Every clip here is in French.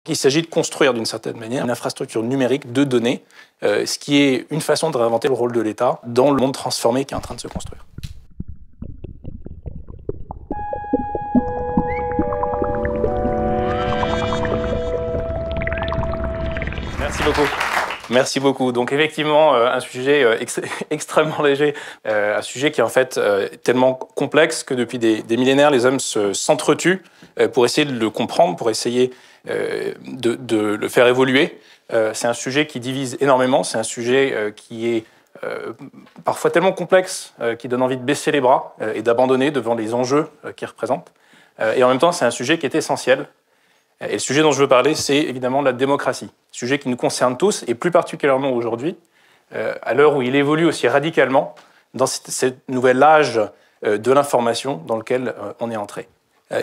Il s'agit de construire d'une certaine manière une infrastructure numérique de données, ce qui est une façon de réinventer le rôle de l'État dans le monde transformé qui est en train de se construire. Merci beaucoup. Merci beaucoup. Donc effectivement, un sujet extrêmement léger, un sujet qui est en fait tellement complexe que depuis des millénaires, les hommes s'entretuent pour essayer de le comprendre, pour essayer de le faire évoluer. C'est un sujet qui divise énormément, c'est un sujet qui est parfois tellement complexe qu'il donne envie de baisser les bras et d'abandonner devant les enjeux qu'il représente. Et en même temps, c'est un sujet qui est essentiel. Et le sujet dont je veux parler, c'est évidemment la démocratie, sujet qui nous concerne tous, et plus particulièrement aujourd'hui, à l'heure où il évolue aussi radicalement dans ce nouvel âge de l'information dans lequel on est entré.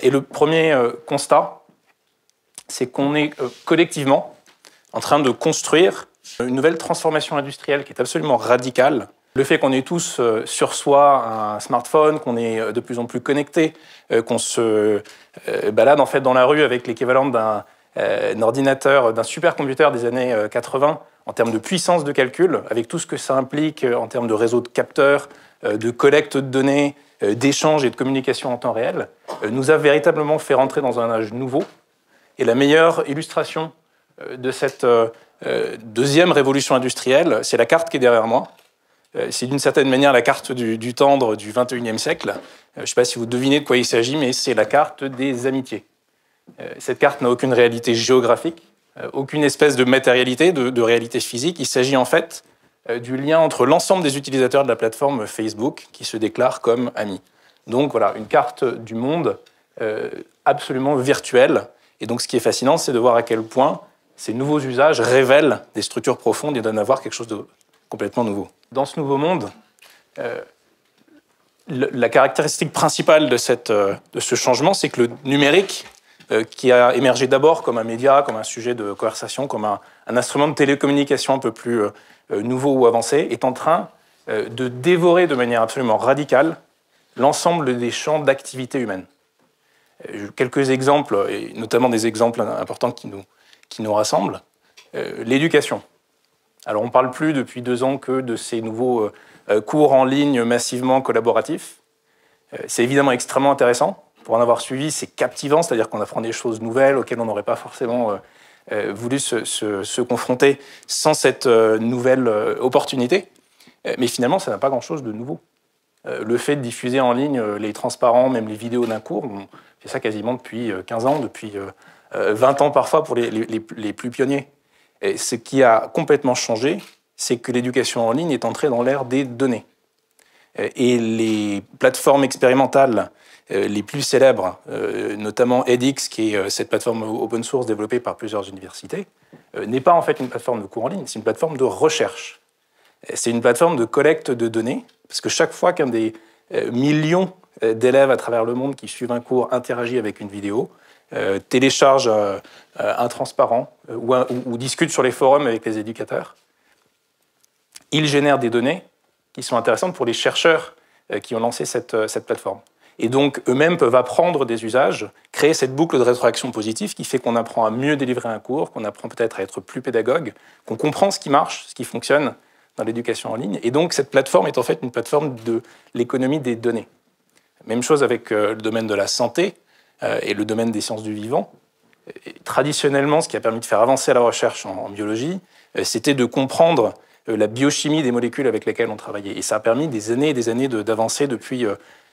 Et le premier constat, c'est qu'on est collectivement en train de construire une nouvelle transformation industrielle qui est absolument radicale. Le fait qu'on ait tous sur soi un smartphone, qu'on est de plus en plus connecté, qu'on se balade en fait dans la rue avec l'équivalent d'un ordinateur, d'un supercomputer des années 80 en termes de puissance de calcul, avec tout ce que ça implique en termes de réseau de capteurs, de collecte de données, d'échange et de communication en temps réel, nous a véritablement fait rentrer dans un âge nouveau. Et la meilleure illustration de cette deuxième révolution industrielle, c'est la carte qui est derrière moi. C'est d'une certaine manière la carte du tendre du XXIe siècle. Je ne sais pas si vous devinez de quoi il s'agit, mais c'est la carte des amitiés. Cette carte n'a aucune réalité géographique, aucune espèce de matérialité, de réalité physique. Il s'agit en fait du lien entre l'ensemble des utilisateurs de la plateforme Facebook qui se déclarent comme amis. Donc voilà, une carte du monde absolument virtuelle. Et donc ce qui est fascinant, c'est de voir à quel point ces nouveaux usages révèlent des structures profondes et donnent à voir quelque chose de complètement nouveau. Dans ce nouveau monde, la caractéristique principale de ce changement, c'est que le numérique, qui a émergé d'abord comme un média, comme un sujet de conversation, comme un instrument de télécommunication un peu plus nouveau ou avancé, est en train de dévorer de manière absolument radicale l'ensemble des champs d'activité humaine. Quelques exemples, et notamment des exemples importants qui nous rassemblent. L'éducation. Alors on ne parle plus depuis 2 ans que de ces nouveaux cours en ligne massivement collaboratifs. C'est évidemment extrêmement intéressant. Pour en avoir suivi, c'est captivant, c'est-à-dire qu'on apprend des choses nouvelles auxquelles on n'aurait pas forcément voulu se confronter sans cette nouvelle opportunité. Mais finalement, ça n'a pas grand-chose de nouveau. Le fait de diffuser en ligne les transparents, même les vidéos d'un cours, on fait ça quasiment depuis 15 ans, depuis 20 ans parfois pour les plus pionniers. Et ce qui a complètement changé, c'est que l'éducation en ligne est entrée dans l'ère des données. Et les plateformes expérimentales les plus célèbres, notamment edX, qui est cette plateforme open source développée par plusieurs universités, n'est pas en fait une plateforme de cours en ligne, c'est une plateforme de recherche. C'est une plateforme de collecte de données, parce que chaque fois qu'un des millions d'élèves à travers le monde qui suivent un cours interagit avec une vidéo, télécharge un transparent ou discute sur les forums avec les éducateurs, il génère des données qui sont intéressantes pour les chercheurs qui ont lancé cette plateforme. Et donc, eux-mêmes peuvent apprendre des usages, créer cette boucle de rétroaction positive qui fait qu'on apprend à mieux délivrer un cours, qu'on apprend peut-être à être plus pédagogue, qu'on comprend ce qui marche, ce qui fonctionne dans l'éducation en ligne. Et donc, cette plateforme est en fait une plateforme de l'économie des données. Même chose avec le domaine de la santé et le domaine des sciences du vivant. Et traditionnellement, ce qui a permis de faire avancer la recherche en biologie, c'était de comprendre la biochimie des molécules avec lesquelles on travaillait. Et ça a permis des années et des années d'avancer depuis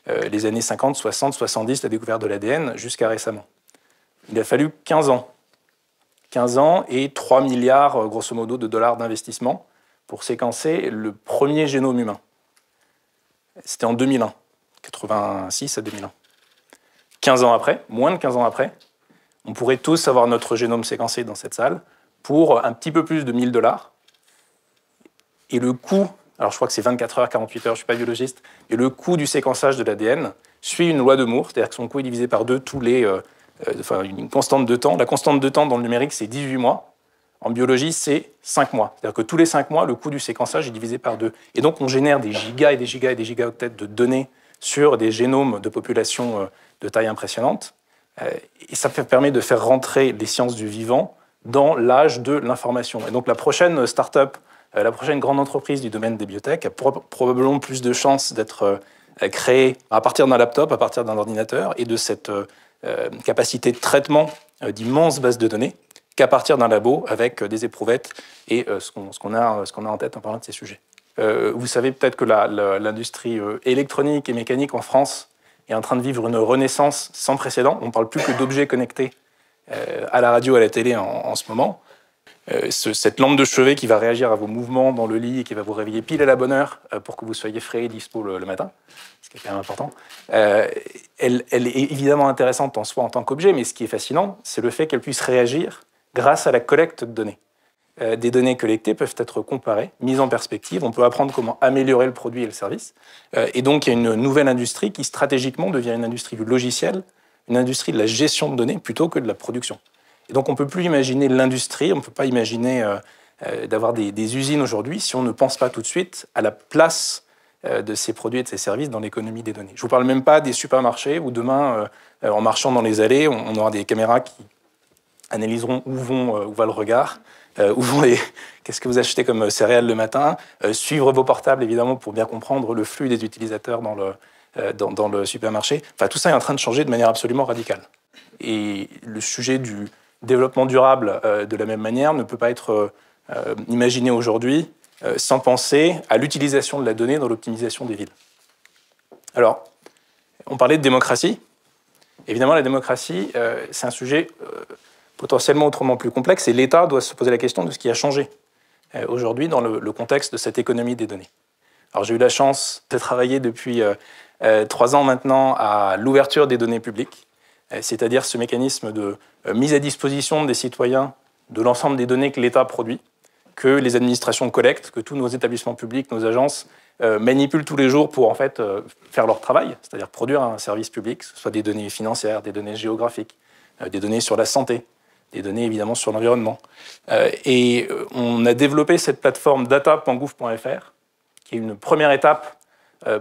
les années 50, 60, 70, la découverte de l'ADN, jusqu'à récemment. Il a fallu 15 ans. 15 ans et 3 milliards, grosso modo, de dollars d'investissement pour séquencer le premier génome humain. C'était en 2001, 86 à 2001. 15 ans après, moins de 15 ans après, on pourrait tous avoir notre génome séquencé dans cette salle pour un petit peu plus de 1000 $. Et le coût, alors je crois que c'est 24 heures, 48 heures, je ne suis pas biologiste, et le coût du séquençage de l'ADN suit une loi de Moore, c'est-à-dire que son coût est divisé par 2 tous les... une constante de temps. La constante de temps dans le numérique, c'est 18 mois. En biologie, c'est 5 mois. C'est-à-dire que tous les 5 mois, le coût du séquençage est divisé par 2. Et donc, on génère des gigas et des gigas et des gigaoctets de données sur des génomes de populations de taille impressionnante. Et ça permet de faire rentrer les sciences du vivant dans l'âge de l'information. Et donc la prochaine start-up, la prochaine grande entreprise du domaine des biotech a probablement plus de chances d'être créée à partir d'un laptop, à partir d'un ordinateur, et de cette capacité de traitement d'immenses bases de données qu'à partir d'un labo avec des éprouvettes et ce qu'on a en tête en parlant de ces sujets. Vous savez peut-être que l'industrie électronique et mécanique en France est en train de vivre une renaissance sans précédent. On ne parle plus que d'objets connectés à la radio, à la télé en ce moment. Cette lampe de chevet qui va réagir à vos mouvements dans le lit et qui va vous réveiller pile à la bonne heure pour que vous soyez frais et dispo le matin, ce qui est quand même important, elle est évidemment intéressante en soi en tant qu'objet, mais ce qui est fascinant, c'est le fait qu'elle puisse réagir grâce à la collecte de données. Des données collectées peuvent être comparées, mises en perspective, on peut apprendre comment améliorer le produit et le service, et donc il y a une nouvelle industrie qui stratégiquement devient une industrie du logiciel, une industrie de la gestion de données plutôt que de la production. Et donc on ne peut plus imaginer l'industrie, on ne peut pas imaginer d'avoir des usines aujourd'hui si on ne pense pas tout de suite à la place de ces produits et de ces services dans l'économie des données. Je ne vous parle même pas des supermarchés où demain, en marchant dans les allées, on aura des caméras qui analyseront où va le regard, qu'est-ce que vous achetez comme céréales le matin, suivre vos portables évidemment pour bien comprendre le flux des utilisateurs dans le supermarché. Enfin, tout ça est en train de changer de manière absolument radicale. Et le sujet du développement durable, de la même manière, ne peut pas être imaginé aujourd'hui sans penser à l'utilisation de la donnée dans l'optimisation des villes. Alors, on parlait de démocratie. Évidemment, la démocratie, c'est un sujet potentiellement autrement plus complexe, et l'État doit se poser la question de ce qui a changé aujourd'hui dans le contexte de cette économie des données. Alors, j'ai eu la chance de travailler depuis 3 ans maintenant à l'ouverture des données publiques, c'est-à-dire ce mécanisme de mise à disposition des citoyens de l'ensemble des données que l'État produit, que les administrations collectent, que tous nos établissements publics, nos agences manipulent tous les jours pour en fait faire leur travail, c'est-à-dire produire un service public, que ce soit des données financières, des données géographiques, des données sur la santé, des données évidemment sur l'environnement. Et on a développé cette plateforme data.gouv.fr, qui est une première étape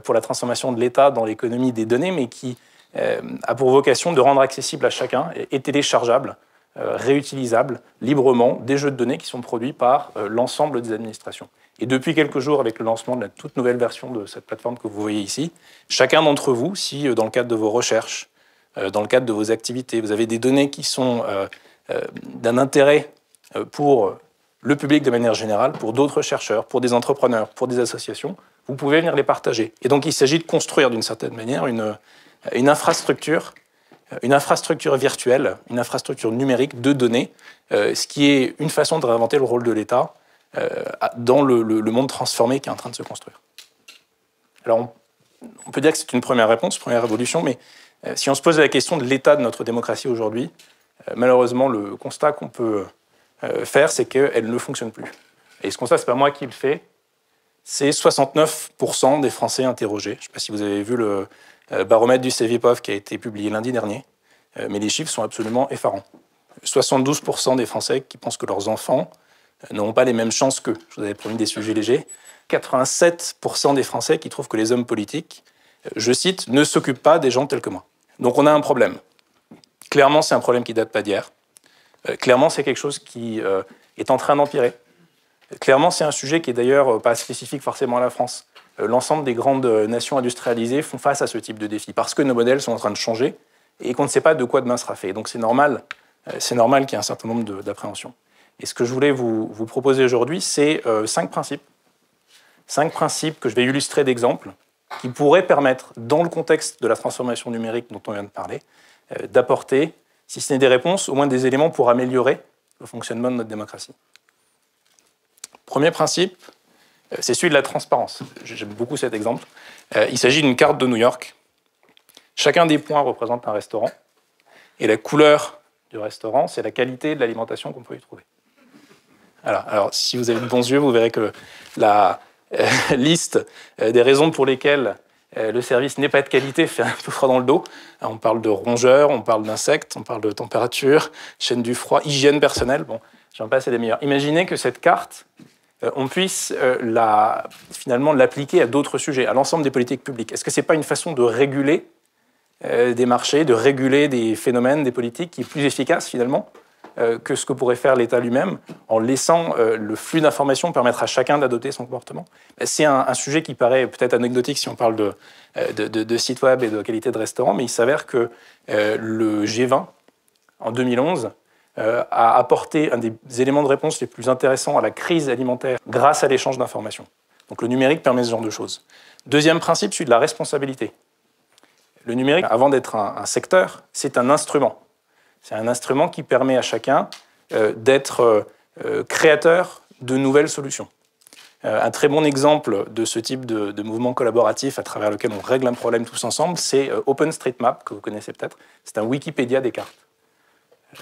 pour la transformation de l'État dans l'économie des données, mais qui a pour vocation de rendre accessible à chacun et téléchargeable, réutilisable librement des jeux de données qui sont produits par l'ensemble des administrations. Et depuis quelques jours, avec le lancement de la toute nouvelle version de cette plateforme que vous voyez ici, chacun d'entre vous, si dans le cadre de vos recherches, dans le cadre de vos activités, vous avez des données qui sont d'un intérêt pour le public de manière générale, pour d'autres chercheurs, pour des entrepreneurs, pour des associations, vous pouvez venir les partager. Et donc il s'agit de construire d'une certaine manière une infrastructure virtuelle, une infrastructure numérique de données, ce qui est une façon de réinventer le rôle de l'État dans le monde transformé qui est en train de se construire. Alors, on peut dire que c'est une première réponse, première révolution, mais si on se pose la question de l'état de notre démocratie aujourd'hui, malheureusement, le constat qu'on peut faire, c'est qu'elle ne fonctionne plus. Et ce constat, ce n'est pas moi qui le fais, c'est 69% des Français interrogés. Je ne sais pas si vous avez vu le baromètre du Cevipof qui a été publié lundi dernier, mais les chiffres sont absolument effarants. 72% des Français qui pensent que leurs enfants n'auront pas les mêmes chances qu'eux. Je vous avais promis des sujets légers. 87% des Français qui trouvent que les hommes politiques, je cite, ne s'occupent pas des gens tels que moi. Donc on a un problème. Clairement, c'est un problème qui ne date pas d'hier. Clairement, c'est quelque chose qui est en train d'empirer. Clairement, c'est un sujet qui est d'ailleurs pas spécifique forcément à la France. L'ensemble des grandes nations industrialisées font face à ce type de défi parce que nos modèles sont en train de changer et qu'on ne sait pas de quoi demain sera fait. Donc c'est normal qu'il y ait un certain nombre d'appréhensions. Et ce que je voulais vous proposer aujourd'hui, c'est 5 principes. 5 principes que je vais illustrer d'exemples qui pourraient permettre, dans le contexte de la transformation numérique dont on vient de parler, d'apporter, si ce n'est des réponses, au moins des éléments pour améliorer le fonctionnement de notre démocratie. Premier principe, c'est celui de la transparence. J'aime beaucoup cet exemple. Il s'agit d'une carte de New York. Chacun des points représente un restaurant. Et la couleur du restaurant, c'est la qualité de l'alimentation qu'on peut y trouver. Alors, si vous avez de bons yeux, vous verrez que la liste des raisons pour lesquelles le service n'est pas de qualité fait un peu froid dans le dos. On parle de rongeurs, on parle d'insectes, on parle de température, chaîne du froid, hygiène personnelle. Bon, j'en passe et des meilleurs. Imaginez que cette carte, on puisse finalement l'appliquer à d'autres sujets, à l'ensemble des politiques publiques. Est-ce que ce n'est pas une façon de réguler des marchés, de réguler des phénomènes, des politiques qui est plus efficace finalement que ce que pourrait faire l'État lui-même en laissant le flux d'informations permettre à chacun d'adopter son comportement. C'est un sujet qui paraît peut-être anecdotique si on parle de sites web et de qualité de restaurant, mais il s'avère que le G20, en 2011, a apporté un des éléments de réponse les plus intéressants à la crise alimentaire grâce à l'échange d'informations. Donc le numérique permet ce genre de choses. Deuxième principe, celui de la responsabilité. Le numérique, avant d'être un secteur, c'est un instrument. C'est un instrument qui permet à chacun d'être créateur de nouvelles solutions. Un très bon exemple de ce type de mouvement collaboratif à travers lequel on règle un problème tous ensemble, c'est OpenStreetMap, que vous connaissez peut-être. C'est un Wikipédia des cartes.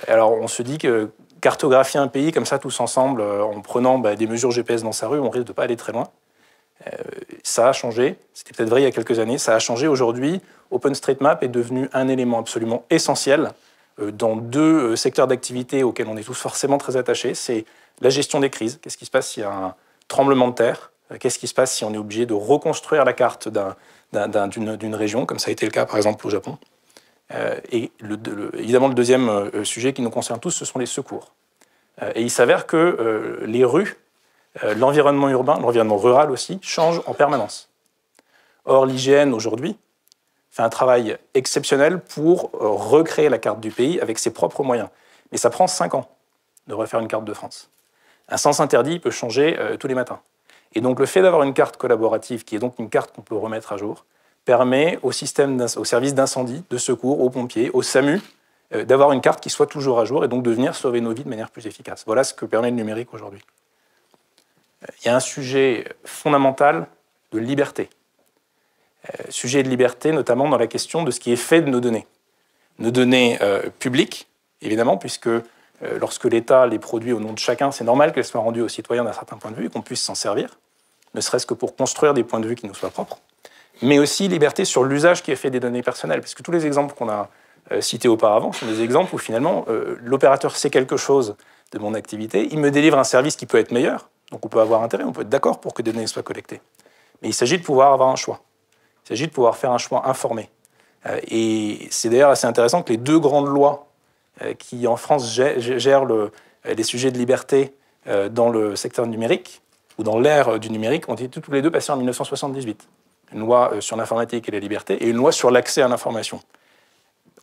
Alors on se dit que cartographier un pays comme ça tous ensemble, en prenant des mesures GPS dans sa rue, on risque de ne pas aller très loin. Ça a changé, c'était peut-être vrai il y a quelques années, ça a changé aujourd'hui. OpenStreetMap est devenu un élément absolument essentiel dans deux secteurs d'activité auxquels on est tous forcément très attachés. C'est la gestion des crises. Qu'est-ce qui se passe s'il y a un tremblement de terre? Qu'est-ce qui se passe si on est obligé de reconstruire la carte d'une région, comme ça a été le cas par exemple au Japon? Et évidemment, le deuxième sujet qui nous concerne tous, ce sont les secours. Et il s'avère que les rues, l'environnement urbain, l'environnement rural aussi, changent en permanence. Or, l'IGN, aujourd'hui, fait un travail exceptionnel pour recréer la carte du pays avec ses propres moyens. Mais ça prend 5 ans de refaire une carte de France. Un sens interdit peut changer tous les matins. Et donc, le fait d'avoir une carte collaborative, qui est donc une carte qu'on peut remettre à jour, permet au service d'incendie, de secours, aux pompiers, au SAMU, d'avoir une carte qui soit toujours à jour et donc de venir sauver nos vies de manière plus efficace. Voilà ce que permet le numérique aujourd'hui. Il y a un sujet fondamental de liberté. Sujet de liberté, notamment dans la question de ce qui est fait de nos données. Nos données publiques, évidemment, puisque lorsque l'État les produit au nom de chacun, c'est normal qu'elles soient rendues aux citoyens d'un certain point de vue et qu'on puisse s'en servir, ne serait-ce que pour construire des points de vue qui nous soient propres. Mais aussi liberté sur l'usage qui est fait des données personnelles. Parce que tous les exemples qu'on a cités auparavant sont des exemples où finalement l'opérateur sait quelque chose de mon activité, il me délivre un service qui peut être meilleur, donc on peut avoir intérêt, on peut être d'accord pour que des données soient collectées. Mais il s'agit de pouvoir avoir un choix. Il s'agit de pouvoir faire un choix informé. Et c'est d'ailleurs assez intéressant que les deux grandes lois qui en France gèrent les sujets de liberté dans le secteur numérique, ou dans l'ère du numérique, ont été tous les deux passées en 1978. Une loi sur l'informatique et la liberté, et une loi sur l'accès à l'information.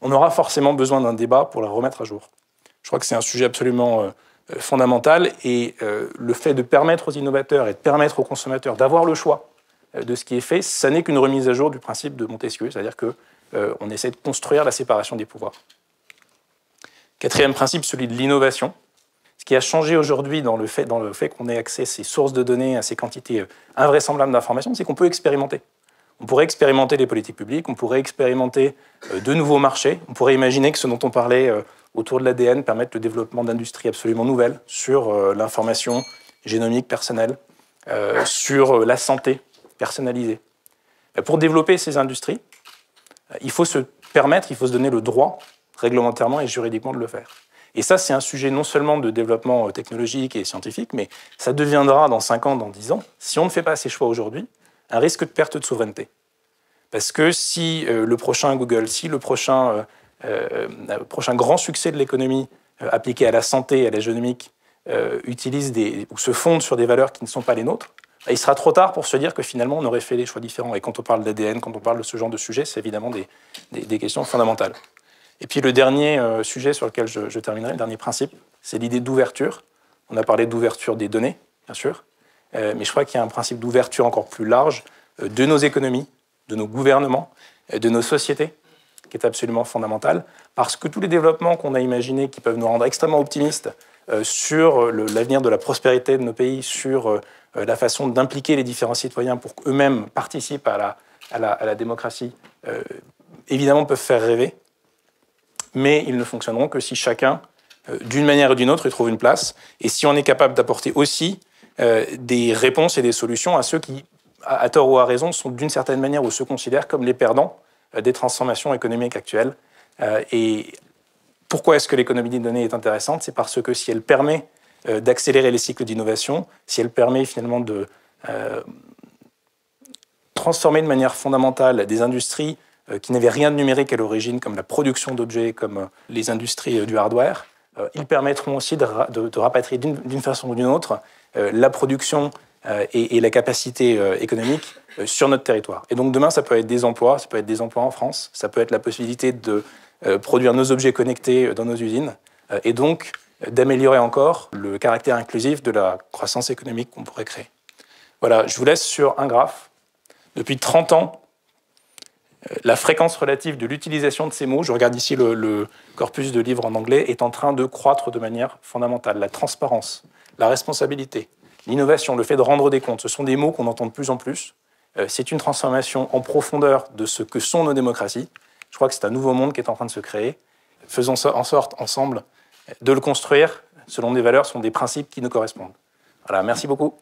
On aura forcément besoin d'un débat pour la remettre à jour. Je crois que c'est un sujet absolument fondamental, et le fait de permettre aux innovateurs et de permettre aux consommateurs d'avoir le choix de ce qui est fait, ça n'est qu'une remise à jour du principe de Montesquieu, c'est-à-dire qu'on essaie de construire la séparation des pouvoirs. Quatrième principe, celui de l'innovation. Ce qui a changé aujourd'hui dans le fait qu'on ait accès à ces sources de données, à ces quantités invraisemblables d'informations, c'est qu'on peut expérimenter. On pourrait expérimenter les politiques publiques, on pourrait expérimenter de nouveaux marchés, on pourrait imaginer que ce dont on parlait autour de l'ADN permette le développement d'industries absolument nouvelles sur l'information génomique personnelle, sur la santé personnalisée. Pour développer ces industries, il faut se donner le droit, réglementairement et juridiquement, de le faire. Et ça, c'est un sujet non seulement de développement technologique et scientifique, mais ça deviendra dans 5 ans, dans 10 ans, si on ne fait pas ces choix aujourd'hui, un risque de perte de souveraineté. Parce que si le prochain Google, si le prochain grand succès de l'économie appliqué à la santé et à la génomique utilise ou se fonde sur des valeurs qui ne sont pas les nôtres, il sera trop tard pour se dire que finalement on aurait fait des choix différents. Et quand on parle d'ADN, quand on parle de ce genre de sujet, c'est évidemment des questions fondamentales. Et puis le dernier sujet sur lequel je terminerai, le dernier principe, c'est l'idée d'ouverture. On a parlé d'ouverture des données, bien sûr, mais je crois qu'il y a un principe d'ouverture encore plus large de nos économies, de nos gouvernements, de nos sociétés, qui est absolument fondamental, parce que tous les développements qu'on a imaginés qui peuvent nous rendre extrêmement optimistes sur l'avenir de la prospérité de nos pays, sur la façon d'impliquer les différents citoyens pour qu'eux-mêmes participent à la démocratie, évidemment peuvent faire rêver, mais ils ne fonctionneront que si chacun, d'une manière ou d'une autre, y trouve une place, et si on est capable d'apporter aussi des réponses et des solutions à ceux qui, à tort ou à raison, sont d'une certaine manière ou se considèrent comme les perdants des transformations économiques actuelles. Et pourquoi est-ce que l'économie des données est intéressante? C'est parce que si elle permet d'accélérer les cycles d'innovation, si elle permet finalement de transformer de manière fondamentale des industries qui n'avaient rien de numérique à l'origine, comme la production d'objets, comme les industries du hardware, Ils permettront aussi de rapatrier d'une façon ou d'une autre la production et la capacité économique sur notre territoire. Et donc demain, ça peut être des emplois en France, ça peut être la possibilité de produire nos objets connectés dans nos usines, et donc d'améliorer encore le caractère inclusif de la croissance économique qu'on pourrait créer. Voilà, je vous laisse sur un graphe. Depuis 30 ans, la fréquence relative de l'utilisation de ces mots, je regarde ici le corpus de livres en anglais, est en train de croître de manière fondamentale. La transparence, la responsabilité, l'innovation, le fait de rendre des comptes, ce sont des mots qu'on entend de plus en plus. C'est une transformation en profondeur de ce que sont nos démocraties. Je crois que c'est un nouveau monde qui est en train de se créer. Faisons en sorte, ensemble, de le construire selon des valeurs, selon des principes qui nous correspondent. Voilà, merci beaucoup.